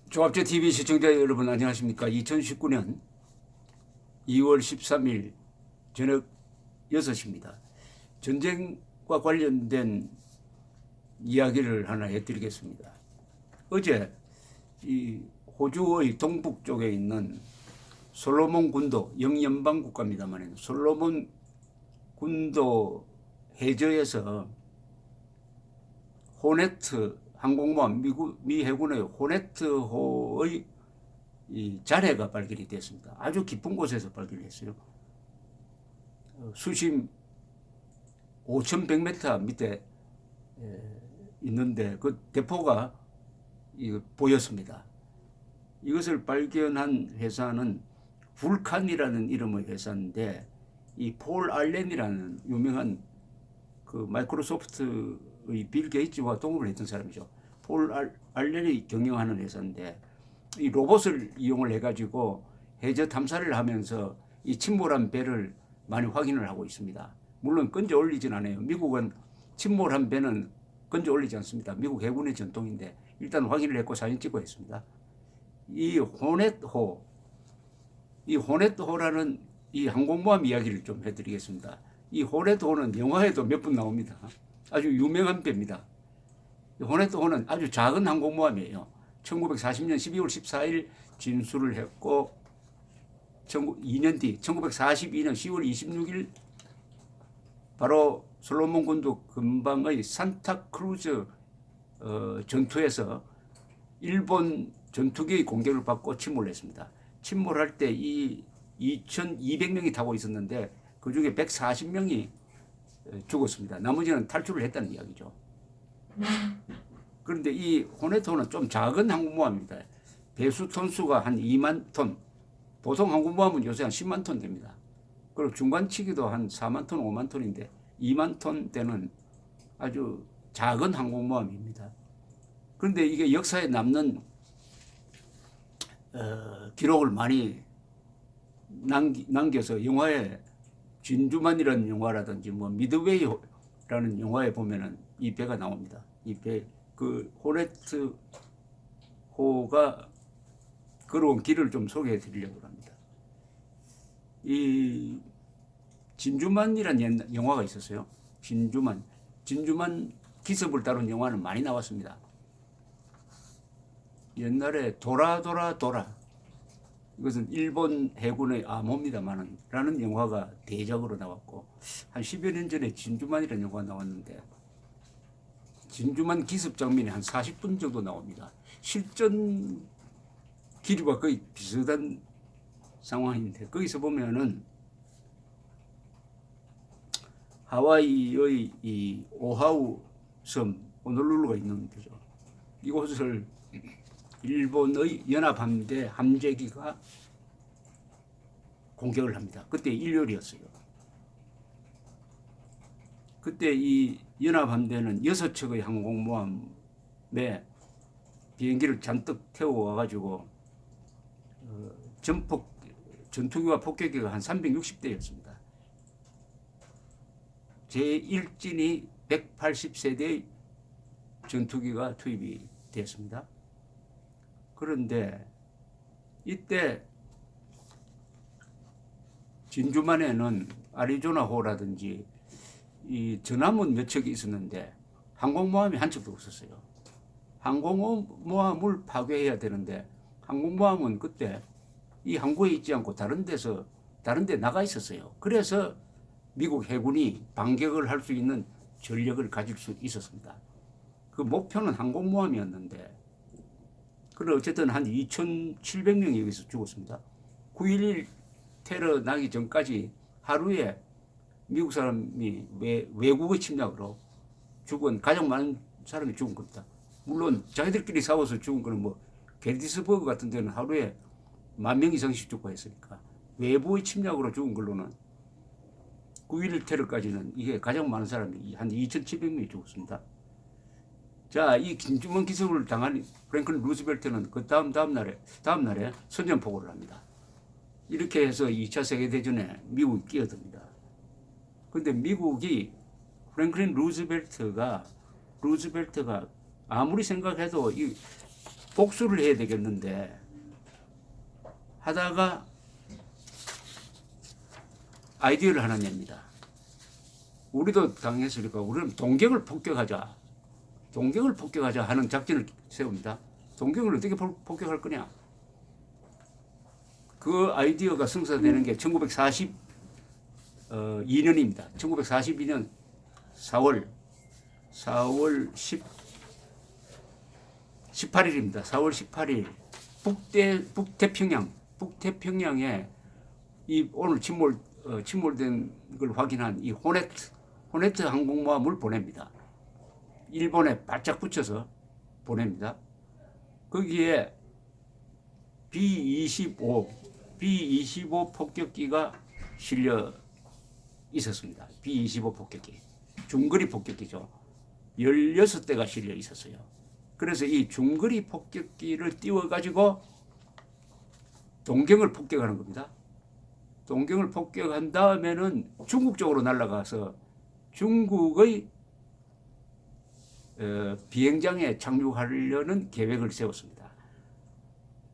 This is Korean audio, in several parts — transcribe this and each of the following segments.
조합제 TV 시청자 여러분 안녕하십니까? 2019년 2월 13일 저녁 6시입니다. 전쟁과 관련된 이야기를 하나 해드리겠습니다. 어제 이 호주의 동북 쪽에 있는 솔로몬 군도, 영연방 국가입니다만 솔로몬 군도 해저에서 호네트 항공모함, 미 해군의 호네트호의 이 잔해가 발견이 됐습니다. 아주 깊은 곳에서 발견했어요. 수심 5,100m 밑에 있는데 그 대포가 보였습니다. 이것을 발견한 회사는 vulcan이라는 이름의 회사인데 이 폴 알렌이라는 유명한 그 마이크로소프트의 빌 게이츠와 동업을 했던 사람이죠. 폴 알렌이 경영하는 회사인데 이 로봇을 이용을 해가지고 해저 탐사를 하면서 이 침몰한 배를 많이 확인을 하고 있습니다. 물론 건져 올리진 않아요. 미국은 침몰한 배는 건져 올리지 않습니다. 미국 해군의 전통인데 일단 확인을 했고 사진 찍고 했습니다. 이 호넷호라는 이 항공모함 이야기를 좀 해드리겠습니다. 이 호넷호는 영화에도 몇 번 나옵니다. 아주 유명한 배입니다. 호넷호는 아주 작은 항공모함이에요. 1940년 12월 14일 진수를 했고 2년 뒤 1942년 10월 26일 바로 솔로몬 군도 근방의 산타크루즈 전투에서 일본 전투기의 공격을 받고 침몰했습니다. 침몰할 때 이 2,200명이 타고 있었는데 그 중에 140명이 죽었습니다. 나머지는 탈출을 했다는 이야기죠. 그런데 이 호네토는 좀 작은 항공모함입니다. 배수 톤수가 한 2만 톤. 보통 항공모함은 요새 한 10만 톤 됩니다. 그리고 중간치기도 한 4만 톤, 5만 톤인데 2만 톤 되는 아주 작은 항공모함입니다. 그런데 이게 역사에 남는 기록을 많이 남겨서 영화에 진주만이라는 영화라든지 뭐 미드웨이라는 영화에 보면은 이 배가 나옵니다. 이 배, 그 호네트호가 걸어온 길을 좀 소개해 드리려고 합니다. 이 진주만이라는 영화가 있었어요. 진주만 기습을 다룬 영화는 많이 나왔습니다. 옛날에 도라 이것은 일본 해군의 암호입니다만은 라는 영화가 대작으로 나왔고 한 10여 년 전에 진주만이라는 영화가 나왔는데 진주만 기습 장면이 한 40분 정도 나옵니다. 실전 기류와 거의 비슷한 상황인데 거기서 보면은 하와이의 이 오하우 섬 호놀룰루가 있는 데죠. 이곳을 일본의 연합함대 함재기가 공격을 합니다. 그때 일요일이었어요. 그때 이 연합함대는 6척의 항공모함에 비행기를 잔뜩 태워와가지고 전투기와 폭격기가 한 360대였습니다. 제1진이 180세대의 전투기가 투입이 되었습니다. 그런데 이때 진주만에는 아리조나호라든지 이 전함은 몇 척이 있었는데 항공모함이 한 척도 없었어요. 항공모함을 파괴해야 되는데 항공모함은 그때 이 항구에 있지 않고 다른 데 나가 있었어요. 그래서 미국 해군이 반격을 할 수 있는 전력을 가질 수 있었습니다. 그 목표는 항공모함이었는데 그래 어쨌든 한 2,700명이 여기서 죽었습니다. 9.11 테러 나기 전까지 하루에 미국 사람이 외국의 침략으로 죽은 가장 많은 사람이 죽은 겁니다. 물론 자기들끼리 싸워서 죽은 거는 뭐 게티스버그 같은 데는 하루에 10,000명 이상씩 죽고 했으니까 외부의 침략으로 죽은 걸로는 9.11 테러까지는 이게 가장 많은 사람이 한 2,700명이 죽었습니다. 자, 이 김주만 기습을 당한 프랭클린 루즈벨트는 그 다음 날에 선전포고를 합니다. 이렇게 해서 2차 세계대전에 미국이 끼어듭니다. 그런데 미국이 프랭클린 루즈벨트가 아무리 생각해도 이 복수를 해야 되겠는데 하다가 아이디어를 하나 냅니다. 우리도 당했으니까 우리는 동경을 폭격하자. 동경을 폭격하자 하는 작전을 세웁니다. 동경을 어떻게 폭격할 거냐? 그 아이디어가 성사되는 게 1942년입니다. 1942년 4월 18일입니다. 4월 18일 북태평양에 이 오늘 침몰된 걸 확인한 이 호네트 항공모함을 보냅니다. 일본에 바짝 붙여서 보냅니다. 거기에 B-25 폭격기가 실려 있었습니다. B-25 폭격기. 중거리 폭격기죠. 16대가 실려 있었어요. 그래서 이 중거리 폭격기를 띄워가지고 동경을 폭격하는 겁니다. 동경을 폭격한 다음에는 중국 쪽으로 날아가서 중국의 비행장에 착륙하려는 계획을 세웠습니다.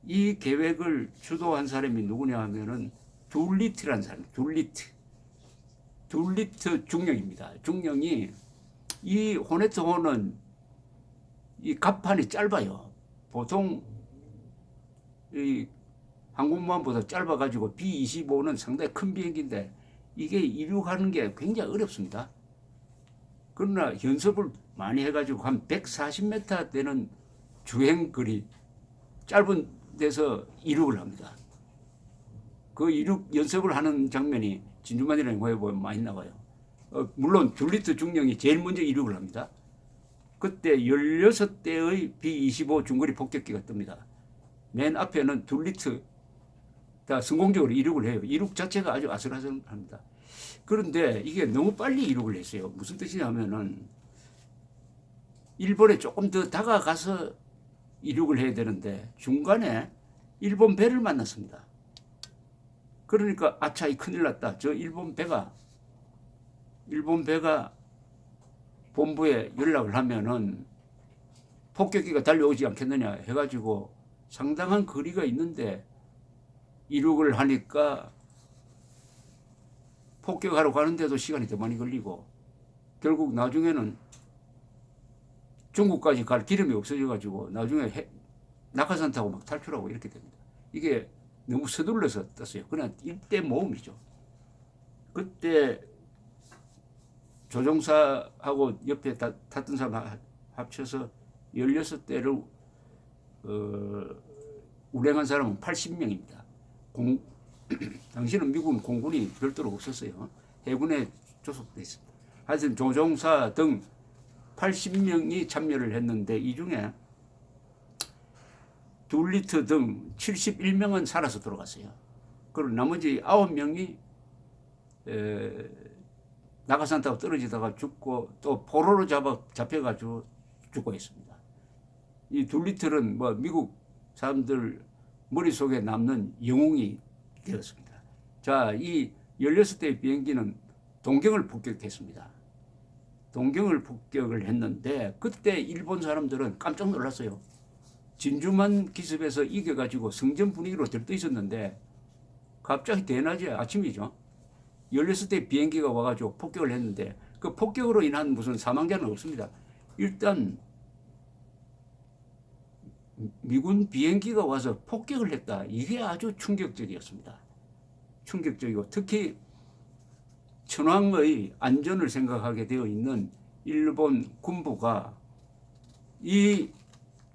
이 계획을 주도한 사람이 누구냐 하면은 둘리트라는 사람, 둘리트 중령입니다. 중령이 이 호네트호는 이 갑판이 짧아요. 보통 이 항공모함보다 짧아가지고 B-25는 상당히 큰 비행기인데 이게 이륙하는 게 굉장히 어렵습니다. 그러나 연습을 많이 해가지고 한 140m 되는 주행거리 짧은 데서 이륙을 합니다. 그 이륙 연습을 하는 장면이 진주만이라는 영화에 보면 많이 나와요. 물론 둘리트 중령이 제일 먼저 이륙을 합니다. 그때 16대의 B-25 중거리 폭격기가 뜹니다. 맨 앞에는 둘리트 다 성공적으로 이륙을 해요. 이륙 자체가 아주 아슬아슬합니다. 그런데 이게 너무 빨리 이륙을 했어요. 무슨 뜻이냐면은 일본에 조금 더 다가가서 이륙을 해야 되는데 중간에 일본 배를 만났습니다. 그러니까 아차, 이 큰일 났다. 저 일본 배가 본부에 연락을 하면은 폭격기가 달려오지 않겠느냐 해가지고 상당한 거리가 있는데 이륙을 하니까 폭격하러 가는데도 시간이 더 많이 걸리고 결국 나중에는 중국까지 갈 기름이 없어져가지고 나중에 낙하산 타고 막 탈출하고 이렇게 됩니다. 이게 너무 서둘러서 떴어요. 그냥 일대 모험이죠. 그때 조종사하고 옆에 탔던 사람 합쳐서 16대를 운행한 사람은 80명입니다. 당시는 미국은 공군이 별도로 없었어요. 해군에 조속돼 있습니다. 하여튼 조종사 등 80명이 참여를 했는데 이 중에 둘리트 등 71명은 살아서 돌아갔어요. 그리고 나머지 9명이 낙하산 타고 떨어지다가 죽고 또 포로로 잡혀가지고 죽고 있습니다. 이 둘리트는 뭐 미국 사람들 머릿속에 남는 영웅이 되었습니다. 자, 이 16대의 비행기는 동경을 폭격했습니다. 동경을 폭격을 했는데 그때 일본 사람들은 깜짝 놀랐어요. 진주만 기습에서 이겨가지고 성전 분위기로 들떠 있었는데 갑자기 대낮에 아침이죠. 16대 비행기가 와가지고 폭격을 했는데 그 폭격으로 인한 무슨 사망자는 없습니다. 일단 미군 비행기가 와서 폭격을 했다. 이게 아주 충격적이었습니다. 충격적이고 특히 천황의 안전을 생각하게 되어 있는 일본 군부가 이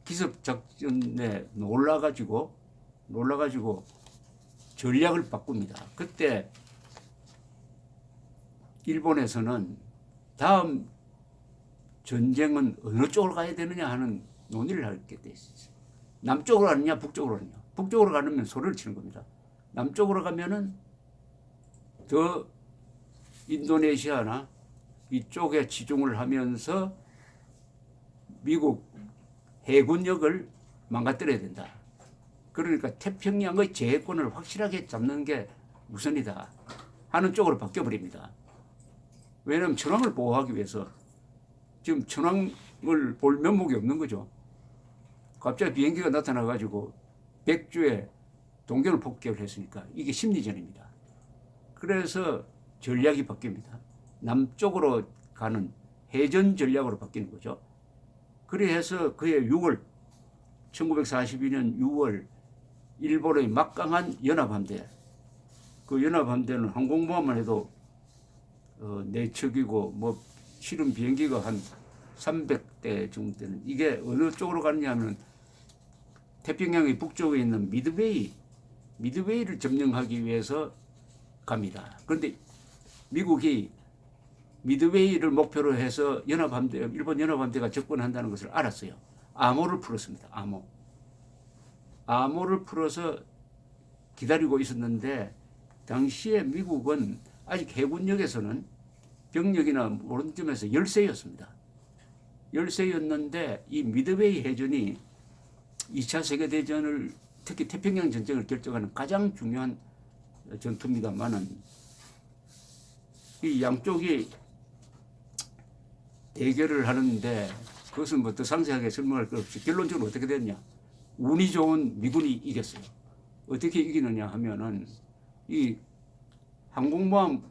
기습작전에 놀라가지고 전략을 바꿉니다. 그때 일본에서는 다음 전쟁은 어느 쪽으로 가야 되느냐 하는 논의를 하게 돼 있어요. 남쪽으로 가느냐 북쪽으로 가느냐. 북쪽으로 가면 소리를 치는 겁니다. 남쪽으로 가면은 더 인도네시아나 이쪽에 치중을 하면서 미국 해군력을 망가뜨려야 된다. 그러니까 태평양의 제해권을 확실하게 잡는 게 우선이다 하는 쪽으로 바뀌어버립니다. 왜냐하면 천황을 보호하기 위해서 지금 천황을 볼 면목이 없는 거죠. 갑자기 비행기가 나타나가지고 백주에 동경을 폭격을 했으니까 이게 심리전입니다. 그래서 전략이 바뀝니다. 남쪽으로 가는 해전 전략으로 바뀌는 거죠. 그래서 그해 6월 1942년 6월 일본의 막강한 연합함대, 그 연합함대는 항공모함만 해도 4척이고 뭐 실은 비행기가 한 300대 정도 되는, 이게 어느 쪽으로 가느냐 하면 태평양의 북쪽에 있는 미드웨이를 점령하기 위해서 갑니다. 그런데 미국이 미드웨이를 목표로 해서 일본 연합함대가 접근한다는 것을 알았어요. 암호를 풀었습니다. 암호를 풀어서 기다리고 있었는데, 당시에 미국은 아직 해군력에서는 병력이나 모든 점에서 열세였습니다. 열세였는데 이 미드웨이 해전이 2차 세계대전을, 특히 태평양 전쟁을 결정하는 가장 중요한 전투입니다만은, 이 양쪽이 대결을 하는데 그것은 뭐 더 상세하게 설명할 것 없이 결론적으로 어떻게 됐냐. 운이 좋은 미군이 이겼어요. 어떻게 이기느냐 하면은 이 항공모함끼리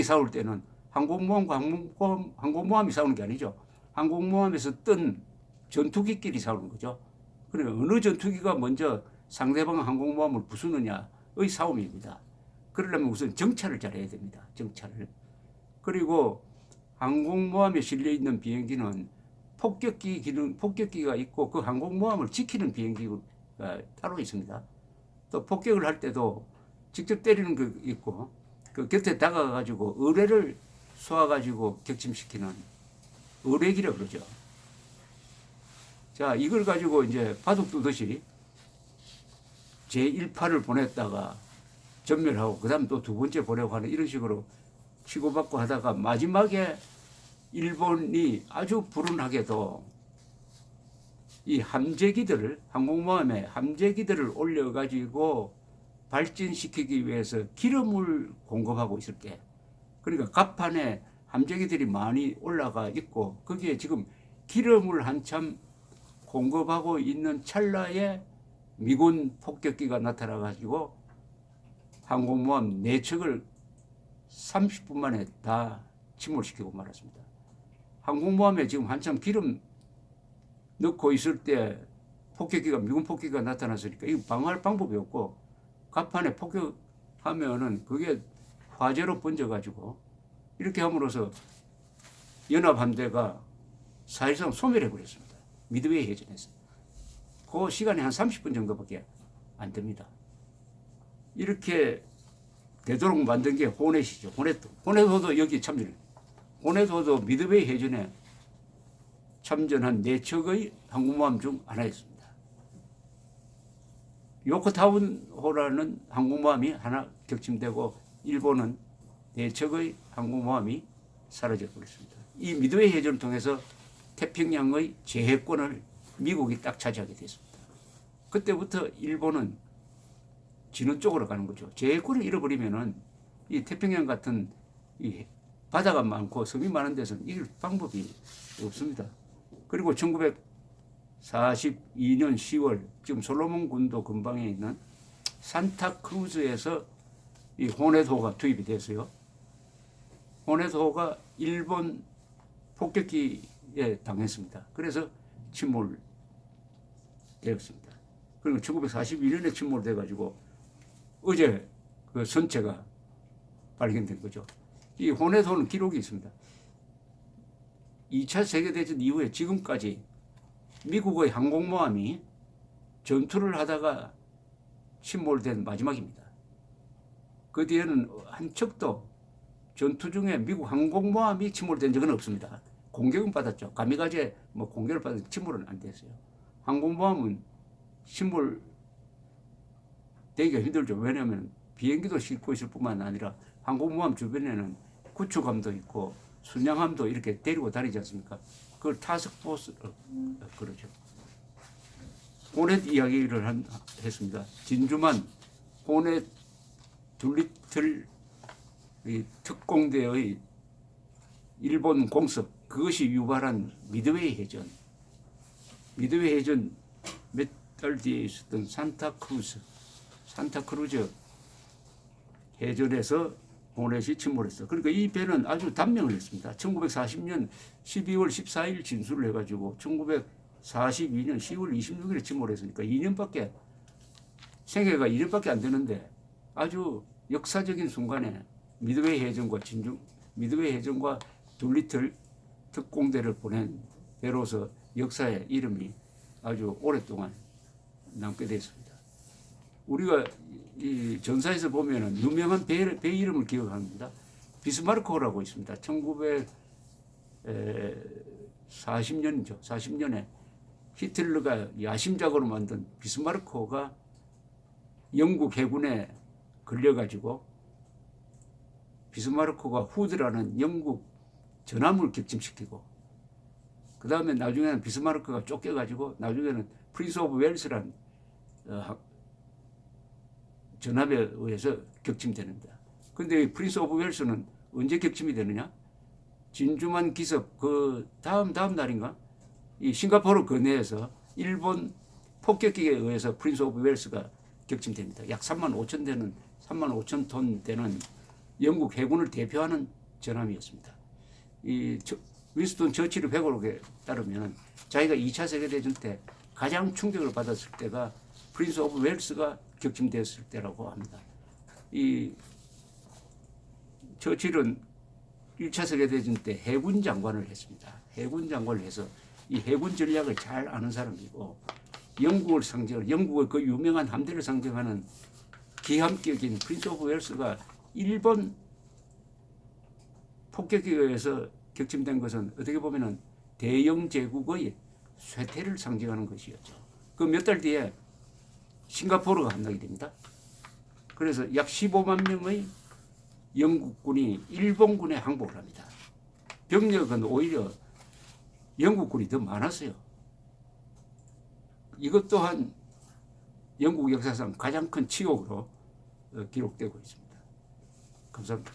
싸울 때는 항공모함과 항공모함이 싸우는 게 아니죠. 항공모함에서 뜬 전투기끼리 싸우는 거죠. 그러니까 어느 전투기가 먼저 상대방 항공모함을 부수느냐의 싸움입니다. 그러려면 우선 정찰을 잘해야 됩니다. 정찰을. 그리고 항공모함에 실려 있는 비행기는 폭격기가 있고 그 항공모함을 지키는 비행기가 따로 있습니다. 또 폭격을 할 때도 직접 때리는 거 있고, 그 곁에 다가가가지고 의뢰를 쏘아가지고 격침시키는 의뢰기라 그러죠. 자, 이걸 가지고 이제 바둑 두듯이 제1파를 보냈다가 전멸하고, 그 다음 또 두 번째 보내고 하는 이런 식으로 치고받고 하다가 마지막에 일본이 아주 불운하게도 이 항공모함에 함재기들을 올려가지고 발진시키기 위해서 기름을 공급하고 있을 때, 그러니까 갑판에 함재기들이 많이 올라가 있고 거기에 지금 기름을 한참 공급하고 있는 찰나에 미군 폭격기가 나타나가지고 항공모함 4척을 30분 만에 다 침몰시키고 말았습니다. 항공모함에 지금 한참 기름 넣고 있을 때 미군 폭격기가 나타났으니까 이거 방어할 방법이 없고, 갑판에 폭격하면은 그게 화재로 번져가지고 이렇게 함으로써 연합함대가 사실상 소멸해버렸습니다. 미드웨이 해전에서. 그 시간이 한 30분 정도밖에 안 됩니다. 이렇게 되도록 만든 게 호넷이죠. 호넷호도 여기 참전해요. 호넷호도 미드웨이 해전에 참전한 4척의 항공모함 중 하나였습니다. 요코타운호라는 항공모함이 하나 격침되고 일본은 4척의 항공모함이 사라져 버렸습니다. 이 미드웨이 해전을 통해서 태평양의 제해권을 미국이 딱 차지하게 됐습니다. 그때부터 일본은 지는 쪽으로 가는 거죠. 제해권을 잃어버리면은 이 태평양 같은 이 바다가 많고 섬이 많은 데서는 이길 방법이 없습니다. 그리고 1942년 10월 지금 솔로몬 군도 근방에 있는 산타크루즈에서 이 호넷호가 투입이 됐어요. 호넷호가 일본 폭격기에 당했습니다. 그래서 침몰되었습니다. 그리고 1942년에 침몰돼가지고 어제 그 선체가 발견된 거죠. 이 호넷호는 기록이 있습니다. 2차 세계대전 이후에 지금까지 미국의 항공모함이 전투를 하다가 침몰된 마지막입니다. 그 뒤에는 한 척도 전투 중에 미국 항공모함이 침몰된 적은 없습니다. 공격은 받았죠. 가미가제 공격을 받았는데 침몰은 안 됐어요. 항공모함은 침몰되기가 힘들죠. 왜냐하면 비행기도 싣고 있을 뿐만 아니라 항공모함 주변에는 구축함도 있고 순양함도 이렇게 데리고 다니지 않습니까? 그걸 타스크포스 그러죠. 호넷 이야기를 했습니다. 진주만 호넷 둘리틀 특공대의 일본 공습, 그것이 유발한 미드웨이 해전. 미드웨이 해전 몇 달 뒤에 있었던 산타크루즈 해전에서 보넷이 침몰했어. 그러니까 이 배는 아주 단명을 했습니다. 1940년 12월 14일 진술을 해가지고 1942년 10월 26일에 침몰했으니까 2년밖에 생애가 2년밖에 안 되는데 아주 역사적인 순간에 미드웨이 해전과 둘리틀 특공대를 보낸 배로서 역사의 이름이 아주 오랫동안 남게 됐습니다. 우리가 이 전사에서 보면은 유명한 배 이름을 기억합니다. 비스마르크호라고 있습니다. 1940년이죠. 40년에 히틀러가 야심작으로 만든 비스마르크호가 영국 해군에 걸려가지고 비스마르크호가 후드라는 영국 전함을 격침시키고 그 다음에 나중에는 비스마르크가 쫓겨가지고 나중에는 프린스 오브 웨일스라는 전함에 의해서 격침되는다. 근데 프린스 오브 웨일스는 언제 격침이 되느냐? 진주만 기습 그 다음 날인가? 이 싱가포르 근해에서 일본 폭격기에 의해서 프린스 오브 웨일스가 격침됩니다. 약 3만 5천 톤 되는 영국 해군을 대표하는 전함이었습니다. 이 윈스턴 처칠의 회고록에 따르면 자기가 2차 세계대전 때 가장 충격을 받았을 때가 프린스 오브 웨일스가 격침됐을 때라고 합니다. 이 처칠은 1차 세계대전 때 해군 장관을 했습니다. 해군 장관을 해서 이 해군 전략을 잘 아는 사람이고 영국의 그 유명한 함대를 상징하는 기함격인 프린스 오브 웨일스가 일본 폭격기에 의해서 격침된 것은 어떻게 보면 대영 제국의 쇠퇴를 상징하는 것이었죠. 그 몇 달 뒤에 싱가포르가 함락이 됩니다. 그래서 약 15만 명의 영국군이 일본군에 항복을 합니다. 병력은 오히려 영국군이 더 많았어요. 이것 또한 영국 역사상 가장 큰 치욕으로 기록되고 있습니다. 감사합니다.